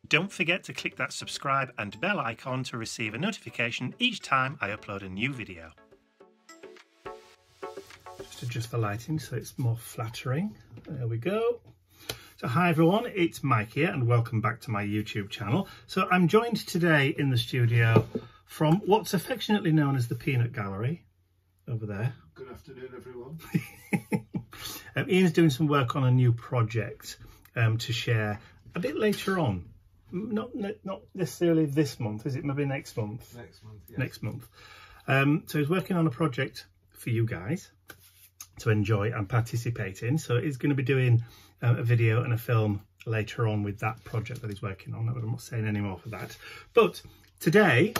Don't forget to click that subscribe and bell icon to receive a notification each time I upload a new video. Just adjust the lighting so it's more flattering. There we go. So hi everyone, it's Mike here and welcome back to my YouTube channel. So I'm joined today in the studio from what's affectionately known as the Peanut Gallery over there. Good afternoon everyone. Ian's doing some work on a new project to share a bit later on. Not necessarily this month, is it? Maybe next month. Next month, yes. Next month. So he's working on a project for you guys to enjoy and participate in. So he's going to be doing a video and a film later on with that project that he's working on. I'm not saying any more for that. But today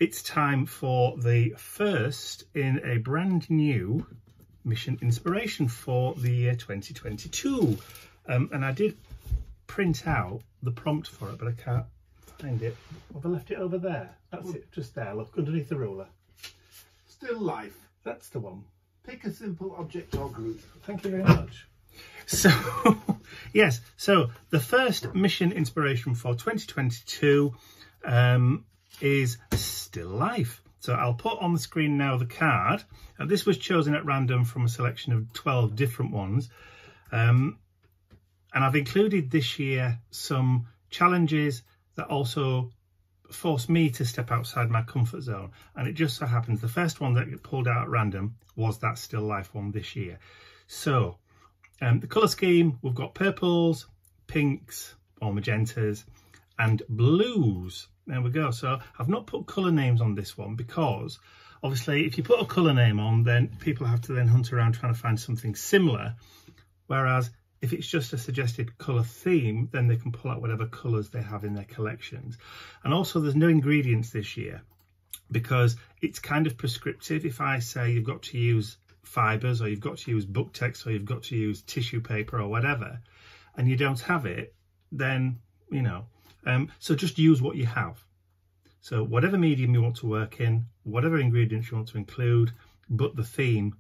it's time for the first in a brand new mission inspiration for the year 2022. And I did print out the prompt for it, but I can't find it. Have I left it over there? That's it, just there, look, underneath the ruler. Still life. That's the one. Pick a simple object or group. Thank you very much. So, yes, so the first mission inspiration for 2022 is still life. So I'll put on the screen now the card. And this was chosen at random from a selection of 12 different ones. And I've included this year some challenges that also forced me to step outside my comfort zone. And it just so happens the first one that got pulled out at random was that still life one this year. So the colour scheme, we've got purples, pinks or magentas and blues. There we go. So I've not put colour names on this one because obviously if you put a colour name on, then people have to then hunt around trying to find something similar. Whereas if it's just a suggested colour theme, then they can pull out whatever colours they have in their collections. And also there's no ingredients this year because it's kind of prescriptive. If I say you've got to use fibres or you've got to use book text or you've got to use tissue paper or whatever, and you don't have it, then, you know, so just use what you have. So whatever medium you want to work in, whatever ingredients you want to include, but the theme,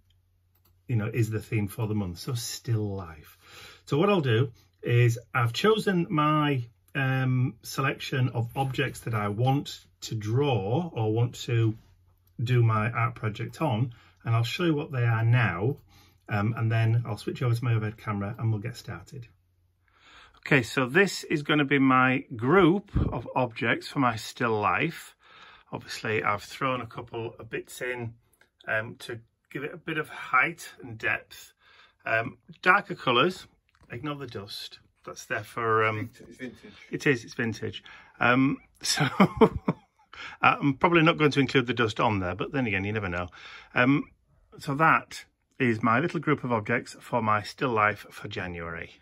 you know, is the theme for the month. So still life. So what I'll do is I've chosen my selection of objects that I want to draw or want to do my art project on, and I'll show you what they are now, and then I'll switch over to my overhead camera and we'll get started. Okay, so this is going to be my group of objects for my still life. Obviously I've thrown a couple of bits in to give it a bit of height and depth. Darker colours, ignore the dust, that's there for It's vintage. it's vintage. So I'm probably not going to include the dust on there, but then again you never know. So that is my little group of objects for my still life for January.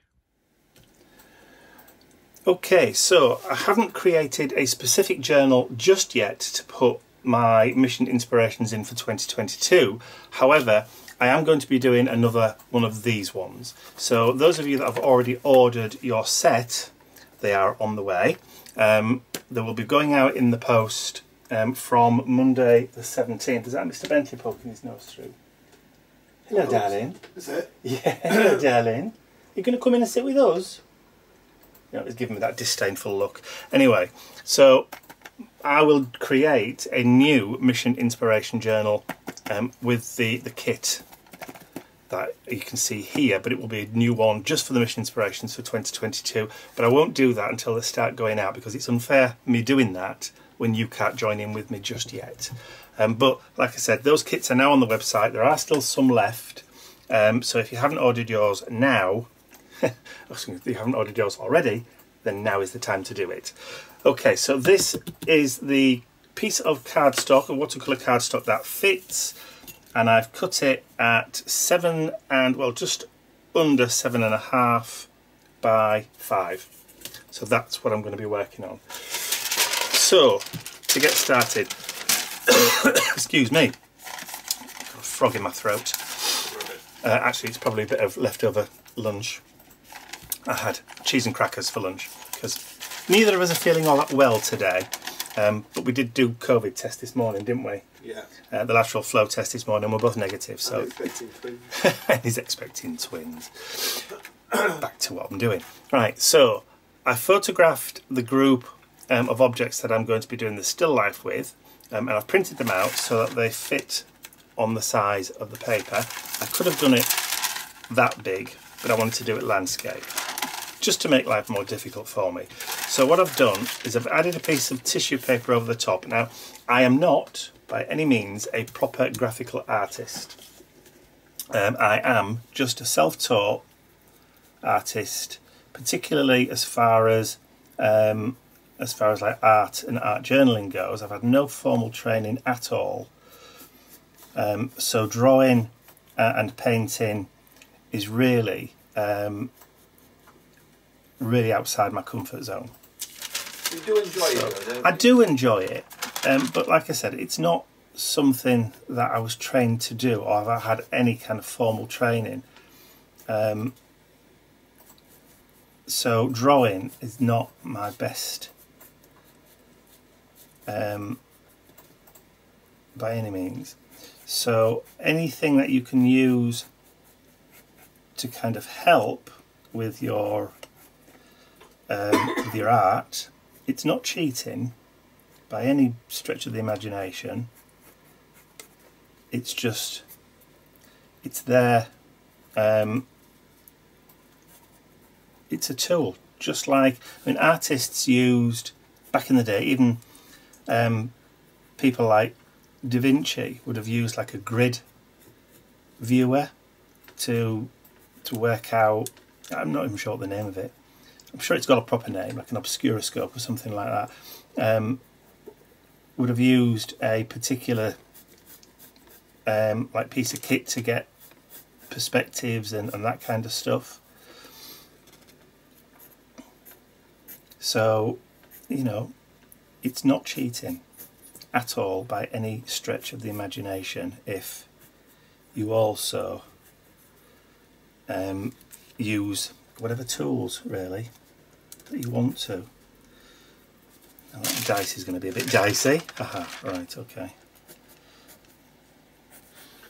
Okay, so I haven't created a specific journal just yet to put my mission inspirations in for 2022. However, I am going to be doing another one of these ones. So those of you that have already ordered your set, they are on the way. They will be going out in the post from Monday the 17th. Is that Mr. Bentley poking his nose through? Hello, darling. Is it? Yeah, hello, darling. You're going to come in and sit with us? You know, he's giving me that disdainful look. Anyway, so I will create a new mission inspiration journal with the kit that you can see here, but it will be a new one just for the mission inspirations for 2022. But I won't do that until they start going out because it's unfair me doing that when you can't join in with me just yet. But like I said, those kits are now on the website. There are still some left. So if you haven't ordered yours now, if you haven't ordered yours already, then now is the time to do it. Okay, so this is the piece of cardstock, a watercolour cardstock that fits, and I've cut it at 7 and, well, just under 7.5 by 5. So that's what I'm going to be working on. So to get started, excuse me, got a frog in my throat. Actually, it's probably a bit of leftover lunch. I had cheese and crackers for lunch because neither of us are feeling all that well today, but we did do COVID test this morning, didn't we? Yeah. The lateral flow test this morning, we're both negative. So I'm expecting twins. And he's expecting twins. Back to what I'm doing. Right, so I photographed the group of objects that I'm going to be doing the still life with, and I've printed them out so that they fit on the size of the paper. I could have done it that big, but I wanted to do it landscape, just to make life more difficult for me. So what I've done is I've added a piece of tissue paper over the top. Now, I am not by any means a proper graphical artist. I am just a self-taught artist, particularly as far as like art and art journaling goes. I've had no formal training at all. So drawing and painting is really really outside my comfort zone. You do enjoy it, though, don't you? I do enjoy it, but like I said, it's not something that I was trained to do, or I've had any kind of formal training. So drawing is not my best by any means. So anything that you can use to kind of help with your art, it's not cheating by any stretch of the imagination. It's just, it's there. It's a tool, just like, I mean, artists used back in the day, even people like Da Vinci would have used like a grid viewer to work out, I'm not even sure what the name of it, I'm sure it's got a proper name, like an obscuroscope or something like that. Would have used a particular like piece of kit to get perspectives and that kind of stuff. So, you know, it's not cheating at all by any stretch of the imagination if you also use whatever tools really that you want to. Now, that dice is going to be a bit dicey. Aha, right, okay.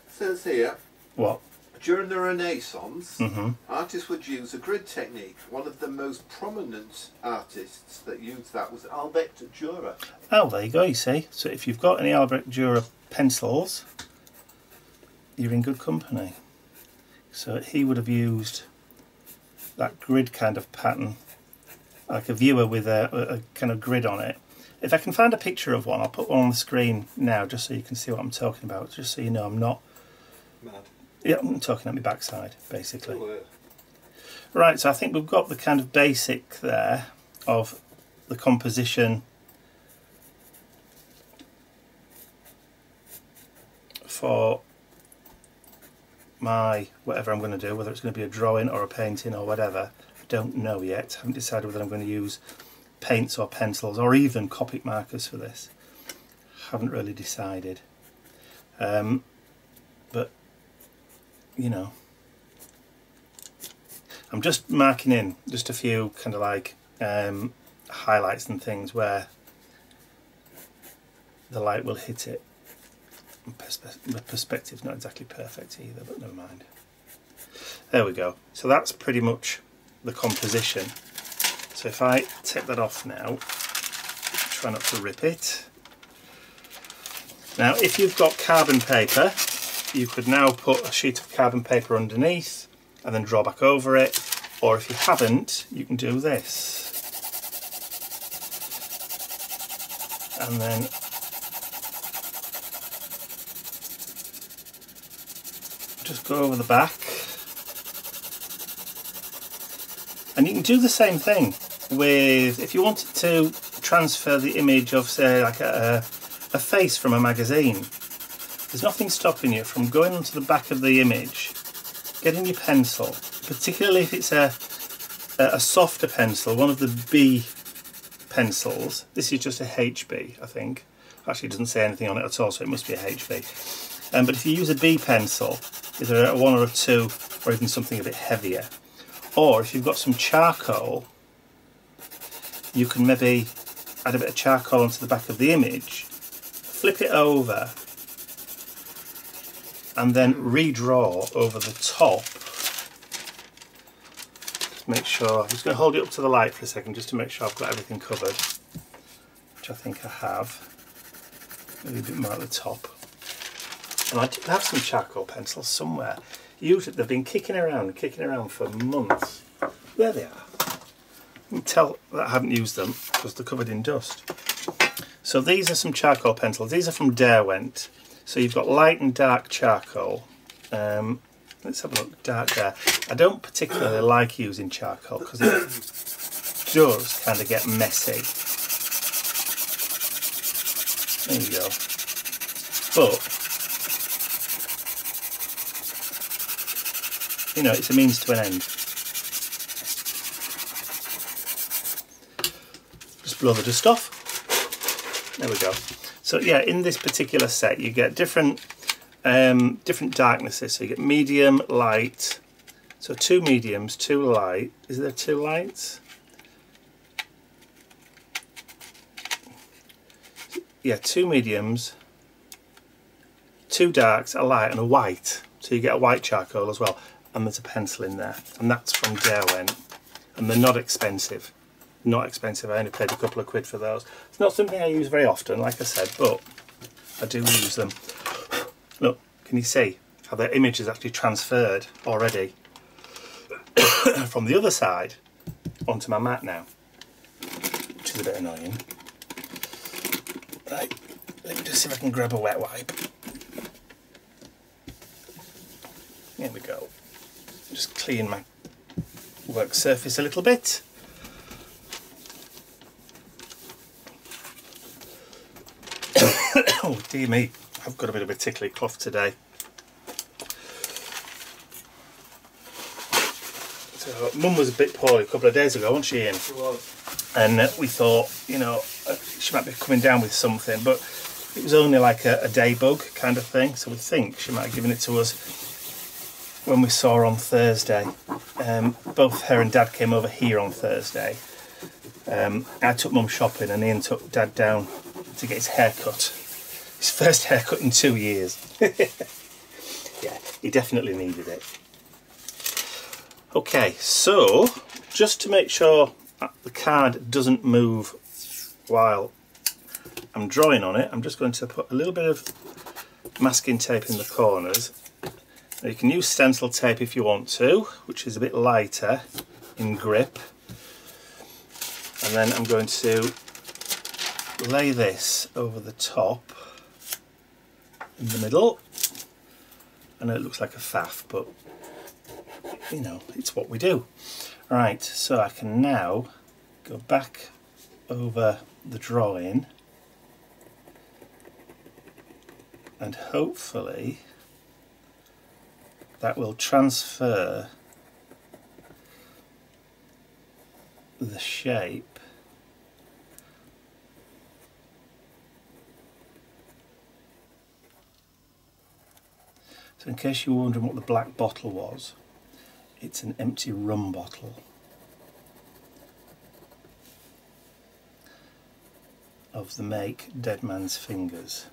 It says here, What? during the Renaissance, artists would use a grid technique. One of the most prominent artists that used that was Albrecht Dürer. Oh, there you go, you see. So if you've got any Albrecht Dürer pencils, you're in good company. So he would have used that grid kind of pattern, like a viewer with a kind of grid on it. If I can find a picture of one, I'll put one on the screen now just so you can see what I'm talking about, just so you know I'm not mad. Yeah, I'm talking at my backside, basically. Oh, yeah. Right, so I think we've got the kind of basic there of the composition for my whatever I'm going to do, whether it's going to be a drawing or a painting or whatever. I don't know yet. I haven't decided whether I'm going to use paints or pencils or even Copic markers for this. Haven't really decided. But you know, I'm just marking in just a few kind of like highlights and things where the light will hit it. The perspective's not exactly perfect either, but never mind. There we go. So that's pretty much the composition. So if I take that off now, try not to rip it. Now if you've got carbon paper, you could now put a sheet of carbon paper underneath and then draw back over it, or if you haven't, you can do this. And then just go over the back. And you can do the same thing with, if you wanted to transfer the image of, say, like a face from a magazine, there's nothing stopping you from going onto the back of the image, getting your pencil, particularly if it's a softer pencil, one of the B pencils. This is just a HB, I think. Actually, it doesn't say anything on it at all, so it must be a HB. But if you use a B pencil, either a 1 or a 2, or even something a bit heavier, or if you've got some charcoal, you can maybe add a bit of charcoal onto the back of the image, flip it over, and then redraw over the top to make sure. I'm just going to hold it up to the light for a second just to make sure I've got everything covered, which I think I have. Maybe a bit more at the top. And I do have some charcoal pencils somewhere. Usually they've been kicking around for months. There they are. You can tell that I haven't used them because they're covered in dust. So these are some charcoal pencils. These are from Derwent. So you've got light and dark charcoal. Let's have a look. Dark there. I don't particularly like using charcoal because it does kind of get messy. There you go. But you know, it's a means to an end. Just blow the dust off. There we go. So yeah, in this particular set you get different darknesses. So you get medium, light. So 2 mediums, 2 light. Is there 2 lights? Yeah, 2 mediums, 2 darks, a light and a white. So you get a white charcoal as well. And there's a pencil in there, and that's from Derwent, and they're not expensive. Not expensive. I only paid a couple of quid for those. It's not something I use very often, like I said, but I do use them. Look, can you see how the image is actually transferred already from the other side onto my mat now, which is a bit annoying. Right, let me just see if I can grab a wet wipe. There we go. Just clean my work surface a little bit. Oh dear me, I've got a bit of a tickly cough today. So Mum was a bit poorly a couple of days ago, wasn't she, Ian? She was. And we thought, you know, she might be coming down with something, but it was only like a day bug kind of thing, so we think she might have given it to us when we saw her on Thursday. Both her and Dad came over here on Thursday. I took Mum shopping and Ian took Dad down to get his hair cut. His first haircut in 2 years. Yeah, he definitely needed it. Okay, so just to make sure the card doesn't move while I'm drawing on it, I'm just going to put a little bit of masking tape in the corners. Now you can use stencil tape if you want to, which is a bit lighter in grip. And then I'm going to lay this over the top in the middle. I know it looks like a faff, but you know, it's what we do. Right, so I can now go back over the drawing and hopefully that will transfer the shape So in case you were wondering what the black bottle was, it's an empty rum bottle of the make Dead Man's Fingers.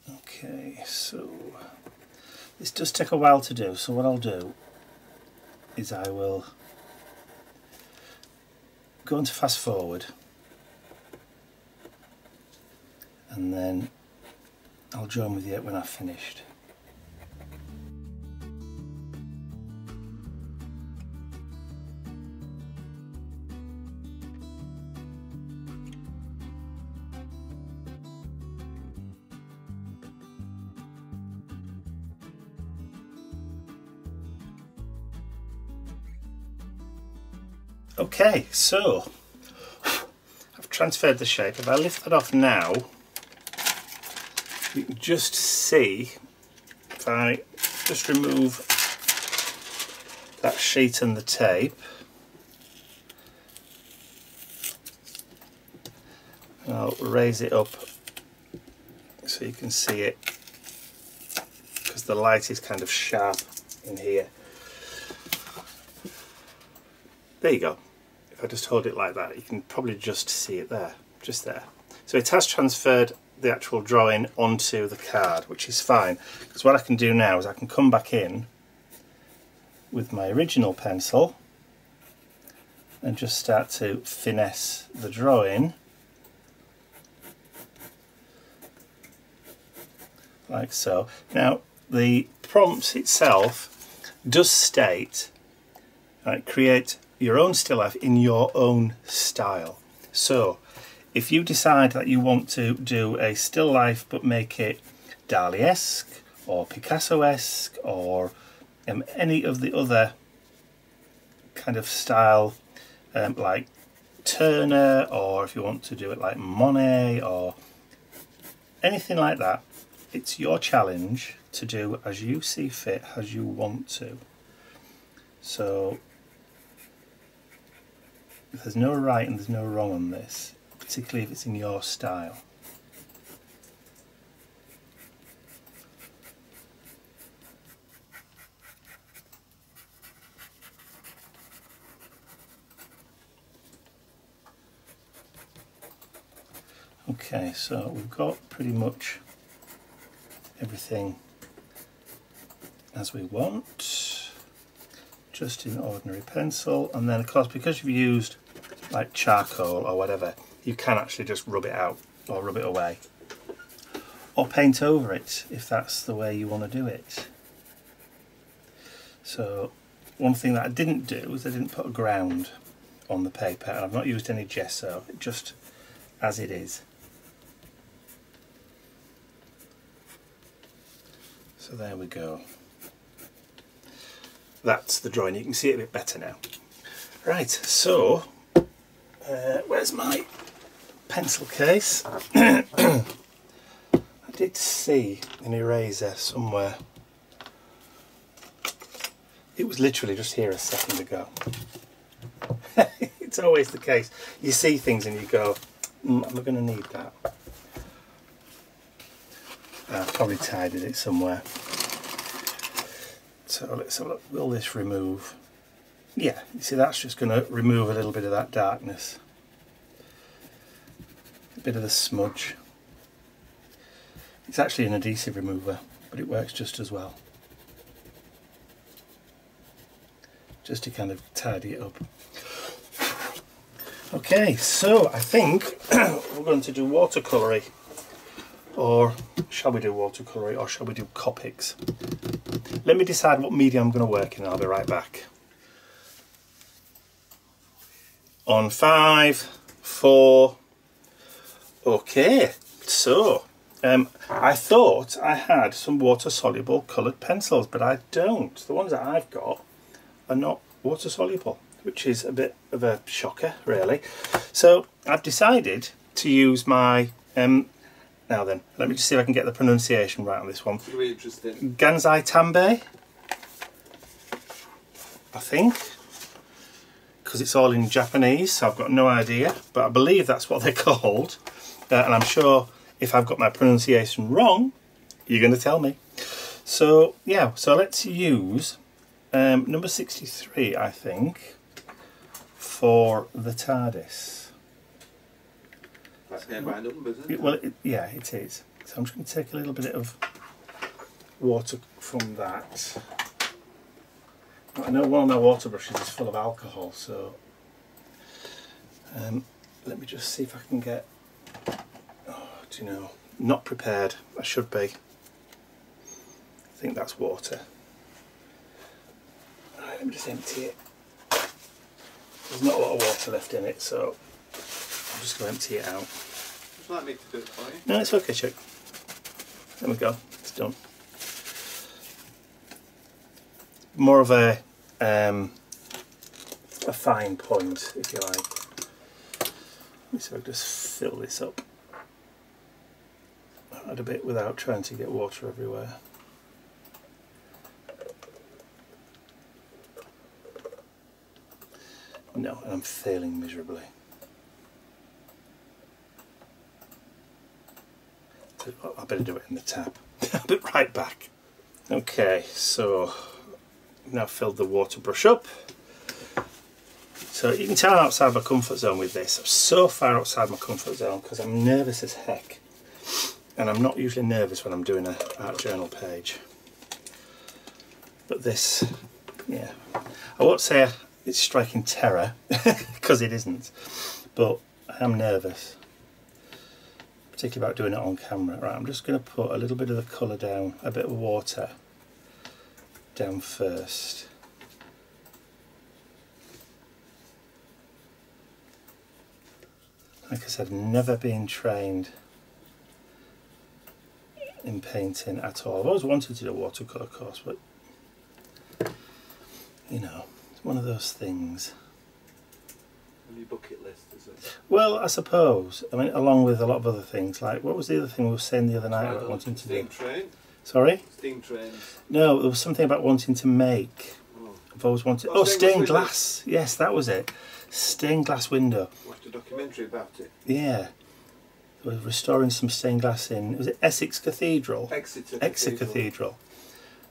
Okay, so this does take a while to do, so what I'll do is I will go into fast forward and then I'll join with you when I've finished. Okay, so I've transferred the shape. If I lift that off now, you can just see, if I just remove that sheet and the tape, and I'll raise it up so you can see it, because the light is kind of sharp in here. There you go. If I just hold it like that, you can probably just see it there, just there. So it has transferred the actual drawing onto the card, which is fine, because what I can do now is I can come back in with my original pencil and just start to finesse the drawing like so. Now the prompt itself does state, right, create your own still life in your own style. So if you decide that you want to do a still life but make it Dali-esque or Picasso-esque or any of the other kind of style, like Turner, or if you want to do it like Monet or anything like that, it's your challenge to do as you see fit, as you want to. So there's no right and there's no wrong on this, particularly if it's in your style. Okay, so we've got pretty much everything as we want, just in ordinary pencil, and then of course because you've used like charcoal or whatever, you can actually just rub it out or rub it away or paint over it if that's the way you want to do it. So one thing that I didn't do is I didn't put a ground on the paper, and I've not used any gesso, just as it is. So there we go. That's the drawing. You can see it a bit better now. Right, so where's my pencil case? I did see an eraser somewhere. It was literally just here a second ago. It's always the case. You see things and you go, am I going to need that? I've probably tidied it somewhere. So let's have a look. Will this remove? Yeah, you see that's just going to remove a little bit of that darkness. A bit of the smudge. It's actually an adhesive remover, but it works just as well. Just to kind of tidy it up. Okay, so I think we're going to do watercolour. Or shall we do watercolour, or shall we do Copics? Let me decide what medium I'm going to work in and I'll be right back. On 5, 4, okay, so I thought I had some water soluble coloured pencils, but I don't. The ones that I've got are not water soluble, which is a bit of a shocker really. So I've decided to use my now then, let me just see if I can get the pronunciation right on this one. It's really interesting. Gansai Tambe, I think, because it's all in Japanese, so I've got no idea, but I believe that's what they're called, and I'm sure if I've got my pronunciation wrong, you're going to tell me. So yeah, so let's use number 63, I think, for the TARDIS. That's going by numbers, isn't it? Well, yeah, it is. So I'm just going to take a little bit of water from that. I know one of my water brushes is full of alcohol, so let me just see if I can get, oh, do you know, not prepared. I should be. I think that's water. Alright, let me just empty it. There's not a lot of water left in it, so I'm just going to empty it out. Would you like me to do it for you? No, it's okay, Chuck. There we go. It's done. More of a fine point, if you like. Let me see if I can just fill this up. Add a bit without trying to get water everywhere. No, and I'm failing miserably. I better do it in the tap. I'll be right back. Okay, so I've now filled the water brush up. So you can tell I'm outside my comfort zone with this. I'm so far outside my comfort zone because I'm nervous as heck. and I'm not usually nervous when I'm doing an art journal page, but this, yeah, I won't say it's striking terror because it isn't, but I am nervous, particularly about doing it on camera. Right, I'm just going to put a little bit of the colour down, a bit of water down first. Like I said, never been trained in painting at all. I've always wanted to do a watercolour course, but you know, it's one of those things. On your bucket list, is it? Well, I suppose. I mean, along with a lot of other things, like, what was the other thing we were saying the other night about wanting to do? Steam train? Sorry? Steam trains. No, there was something about wanting to make. Oh. I've always wanted... Oh, stained glass. Yes, that was it. Stained glass window. Watched a documentary about it. Yeah. They were restoring some stained glass in... Was it Essex Cathedral? Exeter Cathedral.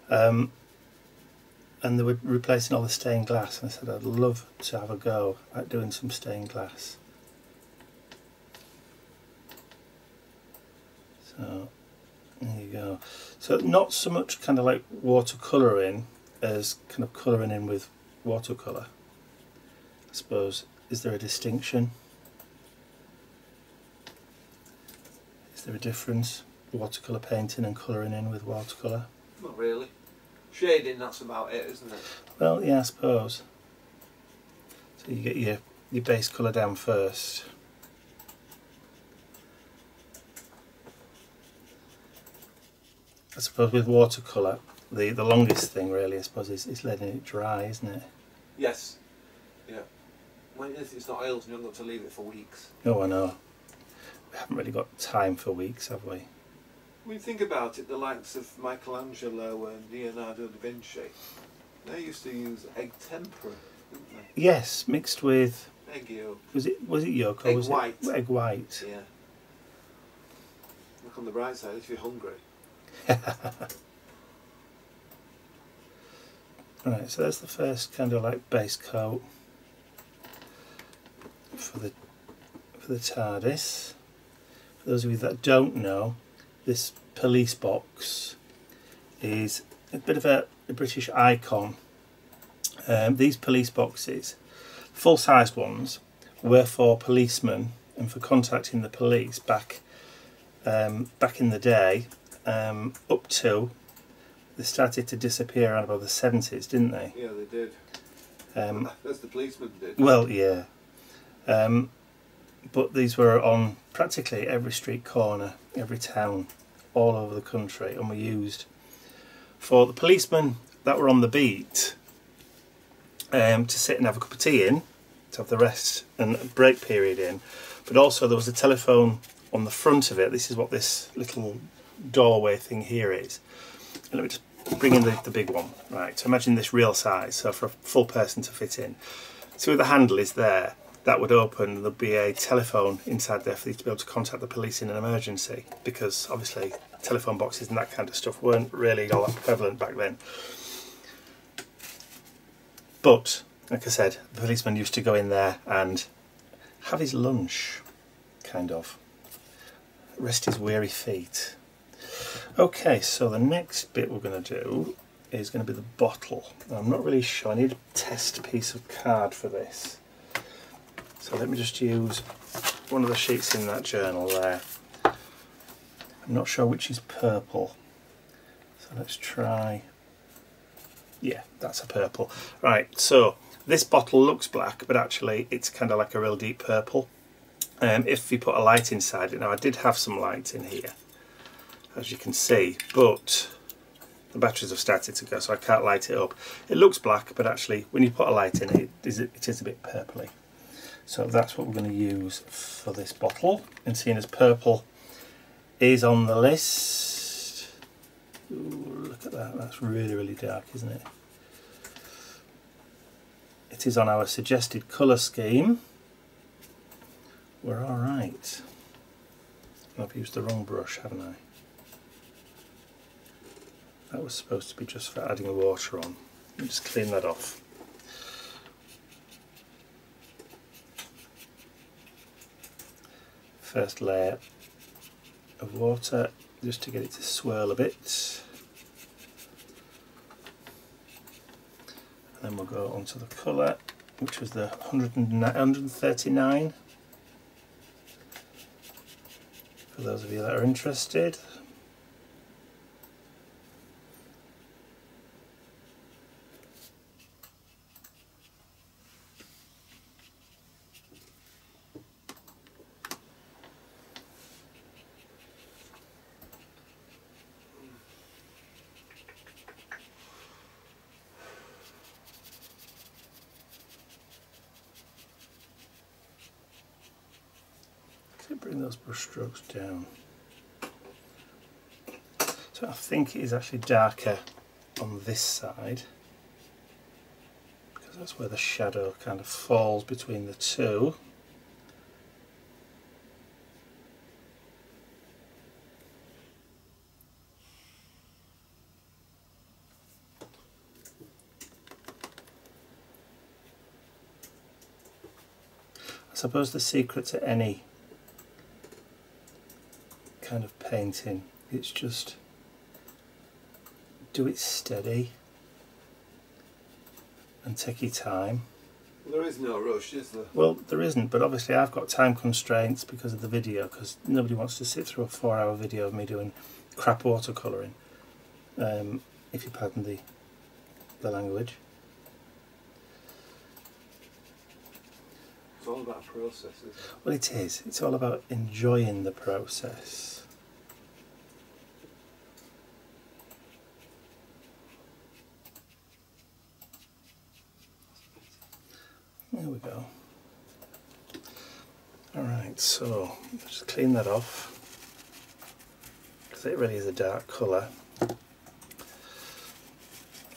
And they were replacing all the stained glass, and I said I'd love to have a go at doing some stained glass. So there you go. So not so much kind of like watercolouring as kind of colouring in with watercolour, I suppose. Is there a distinction? Is there a difference? Watercolour painting and colouring in with watercolour? Not really. Shading, that's about it, isn't it? Well, yeah, I suppose. So you get your base colour down first. I suppose with watercolour, the longest thing really, I suppose, is letting it dry, isn't it? Yes. Yeah. When it's not oiled, you haven't got to leave it for weeks. Oh, I know. We haven't really got time for weeks, have we? When you think about it, the likes of Michelangelo and Leonardo da Vinci, they used to use egg tempera, didn't they? Yes, mixed with... Egg yolk. Was it yolk or egg was white. it egg white? Yeah. Look on the bright side if you're hungry. Right, so that's the first kind of like base coat for the TARDIS. For those of you that don't know, this police box is a bit of a British icon. These police boxes, full-sized ones, were for policemen and for contacting the police back in the day, up to they started to disappear around about the 70s, didn't they? Yeah, they did. As the policemen did. Well, yeah. But these were on practically every street corner, every town, all over the country, and were used for the policemen that were on the beat to sit and have a cup of tea in, to have the rest and break period in. But also there was a telephone on the front of it. This is what this little doorway thing here is. And let me just bring in the big one. Right, so imagine this real size, so for a full person to fit in. See where the handle is there? That would open, there'd be a telephone inside there for you to be able to contact the police in an emergency, because obviously telephone boxes and that kind of stuff weren't really all that prevalent back then. But, like I said, the policeman used to go in there and have his lunch, kind of. Rest his weary feet. Okay, so the next bit we're going to do is going to be the bottle. Now, I'm not really sure, I need a test piece of card for this. So let me just use one of the sheets in that journal there. I'm not sure which is purple. So let's try... Yeah, that's a purple. Right, so this bottle looks black, but actually it's kind of like a real deep purple. If you put a light inside it, now I did have some light in here, as you can see, but the batteries have started to go, so I can't light it up. It looks black, but actually when you put a light in it, it is a bit purpley. So that's what we're going to use for this bottle. And seeing as purple is on the list, ooh, look at that, that's really, really dark, isn't it? It is on our suggested colour scheme. We're alright. I've used the wrong brush, haven't I? That was supposed to be just for adding water on. Let me just clean that off. First layer of water just to get it to swirl a bit. And then we'll go on to the colour, which was the 139, for those of you that are interested. Bring those brush strokes down. So I think it is actually darker on this side, because that's where the shadow kind of falls between the two. I suppose the secret to any kind of painting, it's just do it steady and take your time. There is no rush, is there? Well, there isn't, but obviously I've got time constraints because of the video, because nobody wants to sit through a 4-hour video of me doing crap watercolouring, if you pardon the language. It's all about process, isn't it? Well, it is. It's all about enjoying the process. There we go. Alright, so just clean that off, because it really is a dark colour.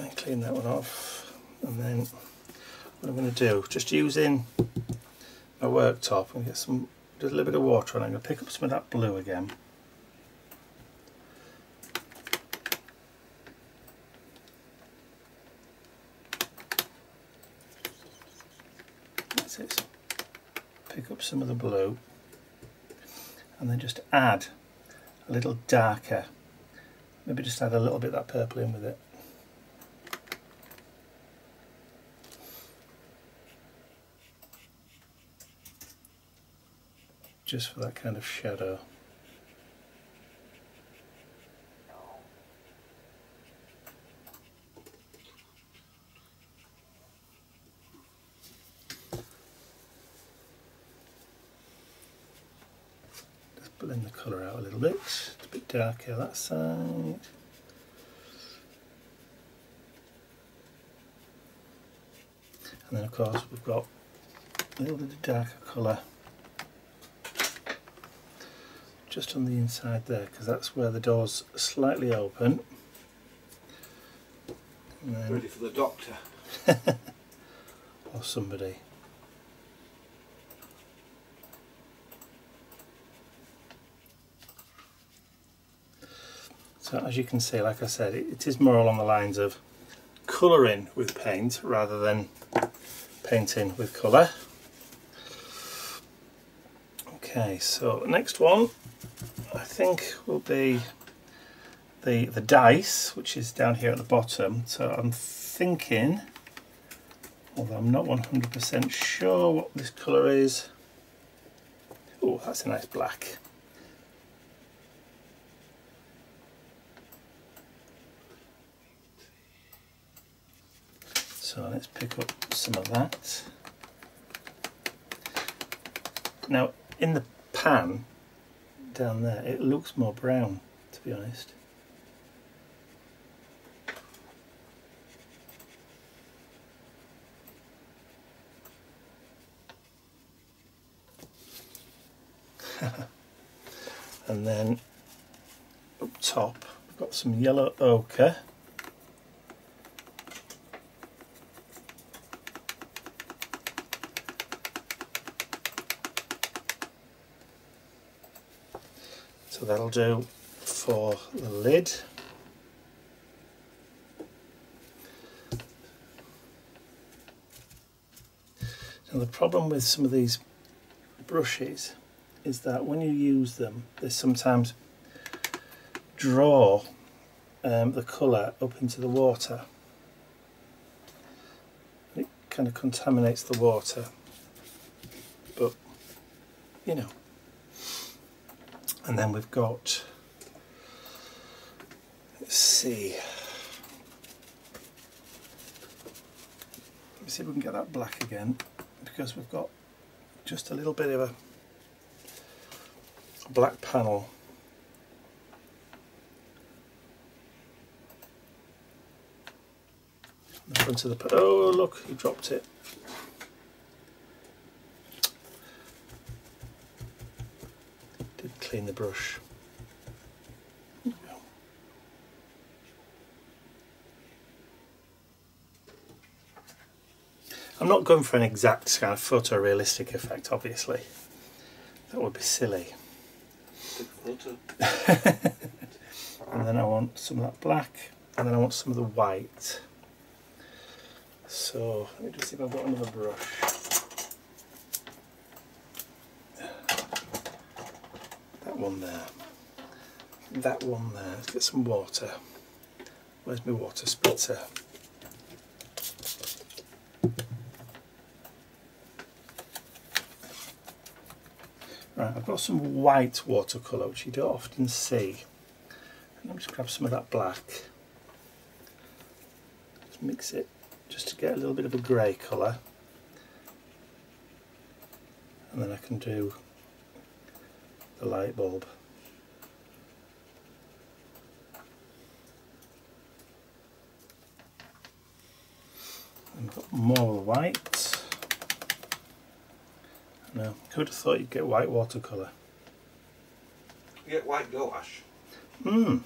And clean that one off, and then what I'm going to do, just using my worktop and get just a little bit of water on, I'm going to pick up some of that blue again. That's it. So pick up some of the blue and then just add a little darker, maybe just add a little bit of that purple in with it. Just for that kind of shadow. Just blend the colour out a little bit. It's a bit darker that side. And then of course we've got a little bit of darker colour just on the inside there, because that's where the door's slightly open. And then, ready for the doctor. or somebody. So as you can see, like I said, it is more along the lines of colouring with paint rather than painting with colour. Okay, so next one I think will be the dice, which is down here at the bottom. So I'm thinking, although I'm not 100% sure what this colour is. Oh, that's a nice black. So let's pick up some of that. Now in the pan down there it looks more brown, to be honest. And then up top we've got some yellow ochre. So that'll do for the lid. Now the problem with some of these brushes is that when you use them, they sometimes draw the colour up into the water. It kind of contaminates the water, but you know. And then we've got, let's see if we can get that black again, because we've got just a little bit of a black panel. In front of the, oh look, he dropped it. Did clean the brush. I'm not going for an exact kind of photorealistic effect, obviously. That would be silly. And then I want some of that black, and then I want some of the white. So let me just see if I've got another brush. That one there. That one there. Let's get some water. Where's my water splitter? Right, I've got some white watercolour, which you don't often see. Let me just grab some of that black. Just mix it just to get a little bit of a grey colour. And then I can do the light bulb. And I've got more of the white. No, could have thought you'd get white watercolour. You get white gouache. I've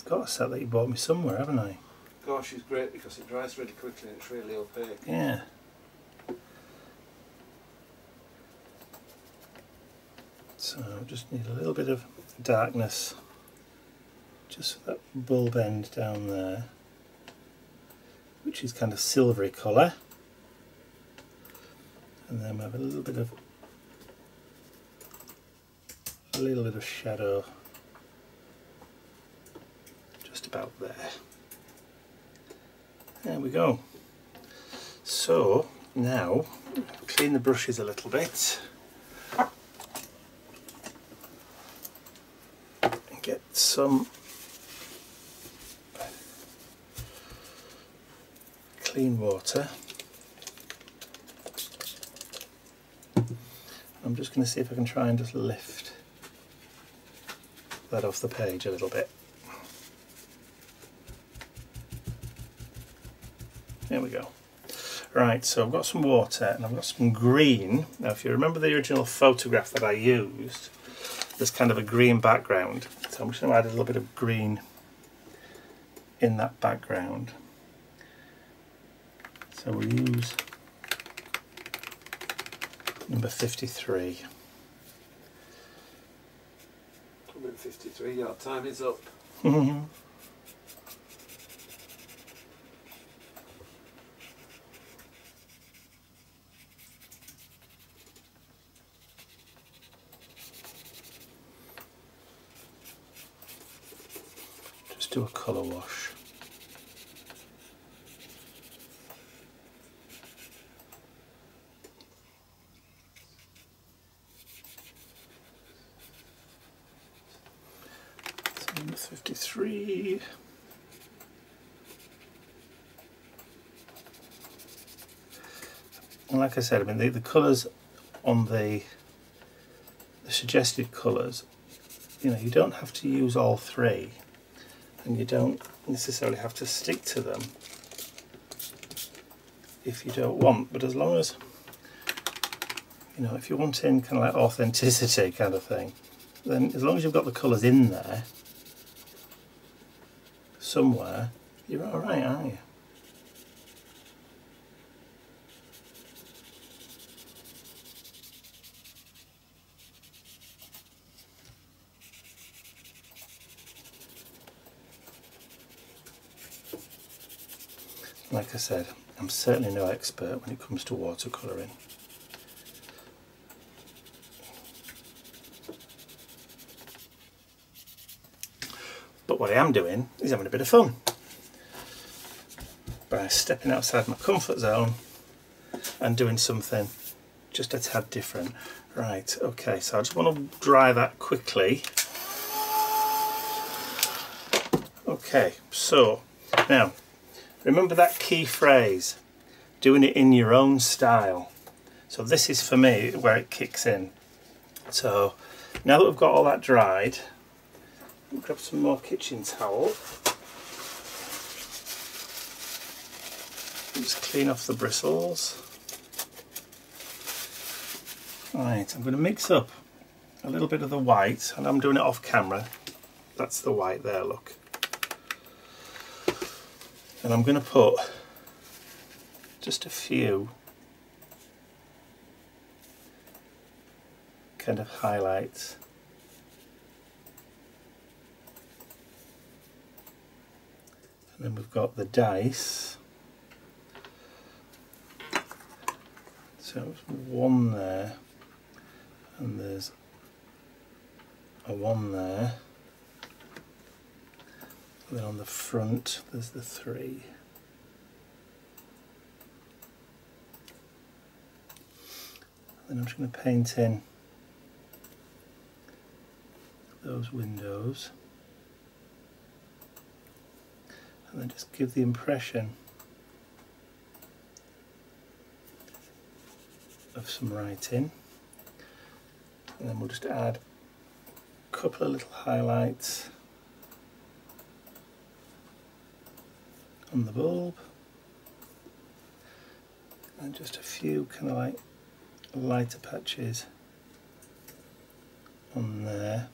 got a set that you bought me somewhere, haven't I? Gouache is great because it dries really quickly and it's really opaque. Yeah. So I just need a little bit of darkness just for that bulb end down there, which is kind of silvery colour. And then we have a little bit of shadow just about there. There we go. So now clean the brushes a little bit and get some clean water. I'm just going to see if I can try and just lift that off the page a little bit. There we go. Right, so I've got some water and I've got some green. Now if you remember the original photograph that I used, there's kind of a green background. So I'm just going to add a little bit of green in that background. So we'll use number 53. Number 53, your time is up. Just do a colour wash. Number 53. And like I said, I mean the colours on the suggested colours, you know, you don't have to use all three, and you don't necessarily have to stick to them if you don't want. But as long as, you know, if you're wanting kind of like authenticity kind of thing, then as long as you've got the colours in there somewhere, you're all right, aren't you? Like I said, I'm certainly no expert when it comes to watercolouring. But what I am doing is having a bit of fun by stepping outside my comfort zone and doing something just a tad different. Right, okay, so I just want to dry that quickly. Okay, so now remember that key phrase, doing it in your own style. So this is for me where it kicks in. So now that we've got all that dried, we'll grab some more kitchen towel. Just clean off the bristles. Right, I'm going to mix up a little bit of the white, and I'm doing it off camera. That's the white there, look. And I'm going to put just a few kind of highlights. And then we've got the dice. So there's one there, and there's a one there. And then on the front there's the 3. And then I'm just going to paint in those windows, and then just give the impression of some writing. And then we'll just add a couple of little highlights on the bulb, and just a few kind of like lighter patches on there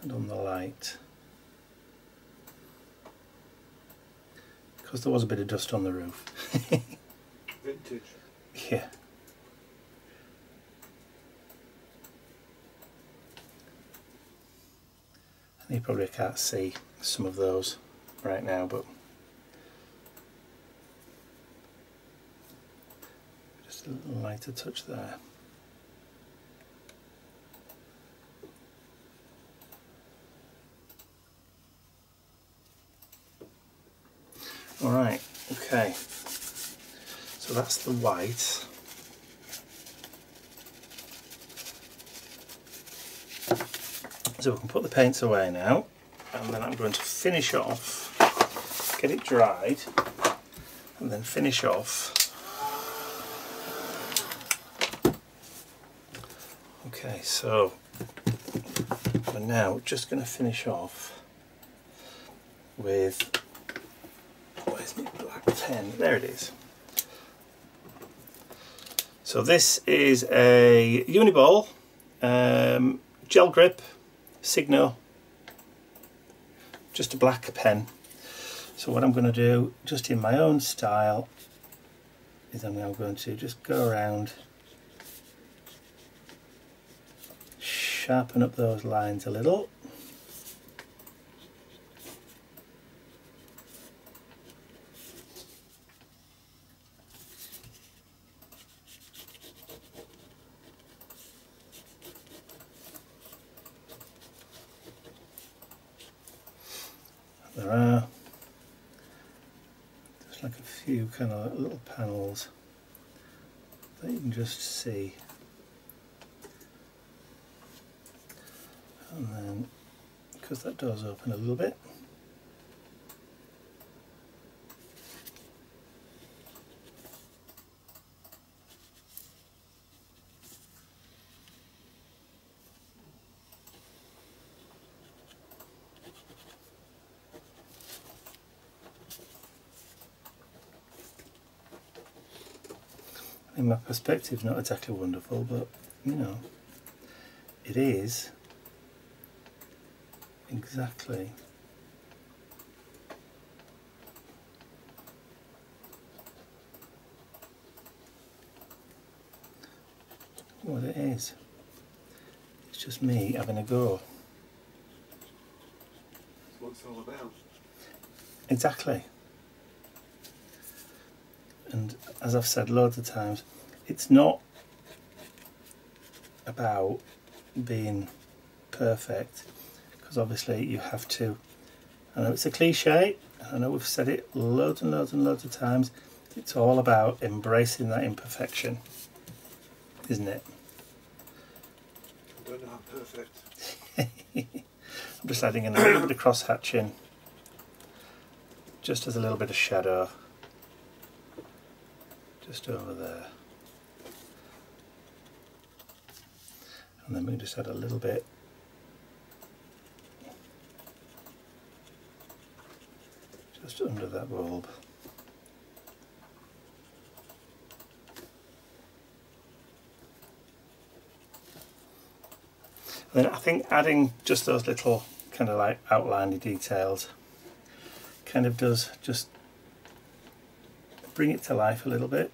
and on the light, because there was a bit of dust on the roof. Vintage. Yeah. And you probably can't see some of those right now, but just a little lighter touch there. Alright, okay. So that's the white. So we can put the paints away now, and then I'm going to finish off, get it dried, and then finish off. Okay, so we're now just going to finish off with, where's my black pen? There it is. So this is a Uniball gel grip Signo, just a black pen. So what I'm going to do, just in my own style, is I'm now going to just go around, sharpen up those lines a little. There are just like a few kind of little panels that you can just see, and then because that does open a little bit, and my perspective's not exactly wonderful, but you know, it is exactly what it is. It's just me having a go. That's what it's all about. Exactly. And as I've said loads of times, it's not about being perfect. because obviously you have to, I know it's a cliche, I know we've said it loads and loads and loads of times, it's all about embracing that imperfection, isn't it? I don't know how perfect. I'm just adding in a little bit of cross hatching, just as a little bit of shadow, just over there. And then we just add a little bit just under that bulb. And then I think adding just those little kind of like outliney details kind of does just bring it to life a little bit.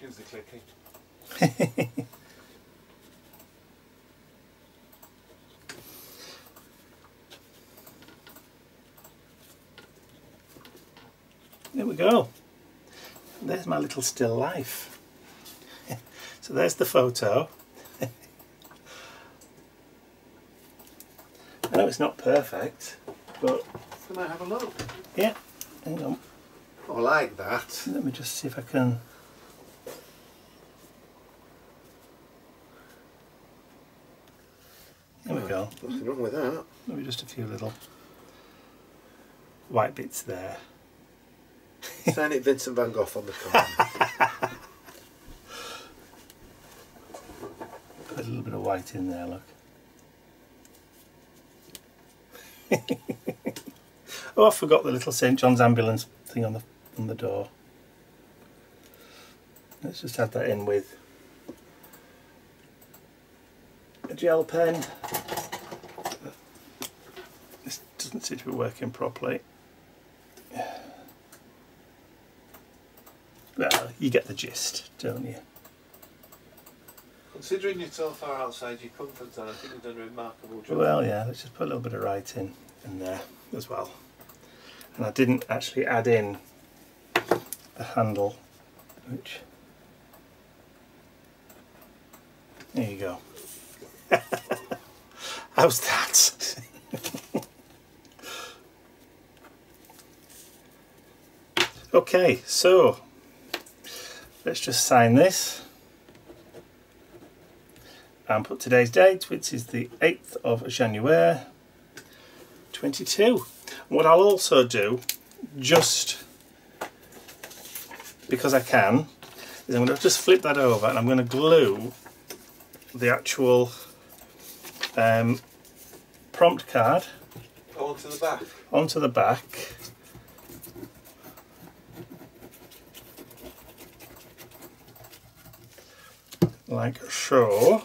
Excuse the clicking. There we go. There's my little still life. So there's the photo. I know it's not perfect, but... Can I have a look? Yeah, hang on. Oh, I like that. Let me just see if I can... There we go. Nothing wrong with that. Maybe just a few little white bits there. Sign it Vincent van Gogh on the cover. Put a little bit of white in there, look. Oh, I forgot the little St. John's ambulance thing on the door. Let's just add that in with a gel pen. This doesn't seem to be working properly. Well, you get the gist, don't you? Considering you're so far outside your comfort zone, I think you've done a remarkable job. Well, yeah, let's just put a little bit of writing in there as well. And I didn't actually add in the handle, which... There you go. How's that? Okay, so let's just sign this and put today's date, which is the 8th of January 22. What I'll also do, just because I can, is I'm going to just flip that over and I'm going to glue the actual prompt card onto the back. Onto the back. Like so.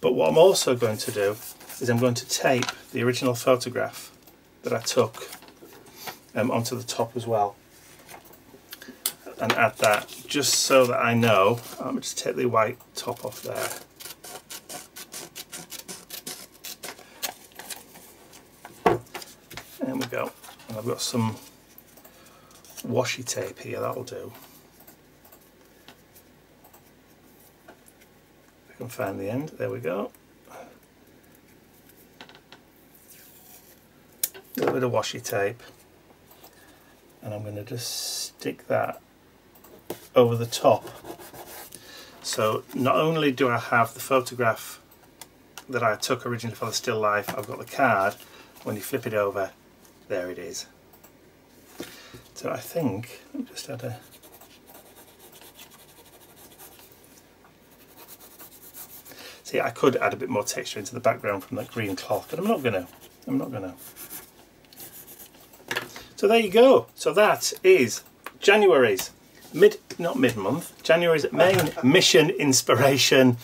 But what I'm also going to do is I'm going to tape the original photograph that I took onto the top as well, and add that just so that I know. Let me just take the white top off there. There we go. And I've got some washi tape here, that'll do. I can find the end, there we go. A little bit of washi tape, and I'm going to just stick that over the top. So not only do I have the photograph that I took originally for the still life, I've got the card. When you flip it over, there it is. So I think, let me just add a... See, I could add a bit more texture into the background from that green cloth, but I'm not gonna. So there you go. So that is January's January's main mission inspiration,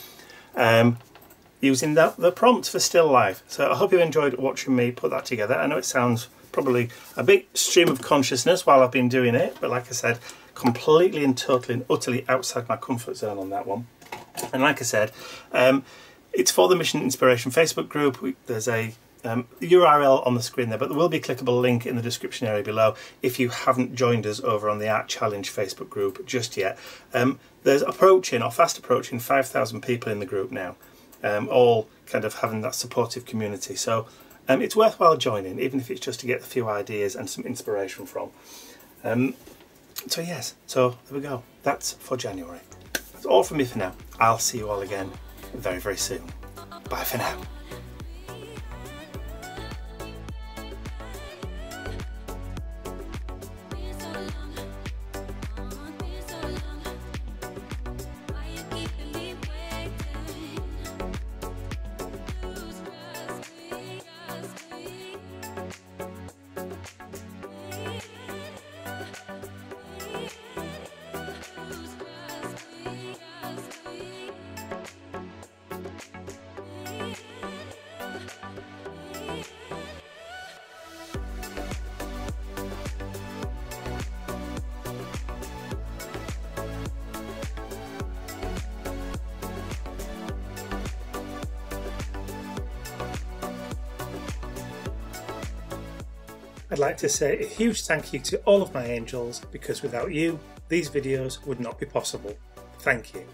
using the prompt for still life. So I hope you enjoyed watching me put that together. I know it sounds probably a big stream of consciousness while I've been doing it, but like I said, completely and totally and utterly outside my comfort zone on that one. And like I said, it's for the Mission Inspiration Facebook group. There's a URL on the screen there, but there will be a clickable link in the description area below if you haven't joined us over on the Art Challenge Facebook group just yet. There's fast approaching 5,000 people in the group now, all kind of having that supportive community. So it's worthwhile joining, even if it's just to get a few ideas and some inspiration from. So yes, so there we go. That's for January. That's all from me for now. I'll see you all again very, very soon. Bye for now. I'd like to say a huge thank you to all of my angels, because without you, these videos would not be possible. Thank you.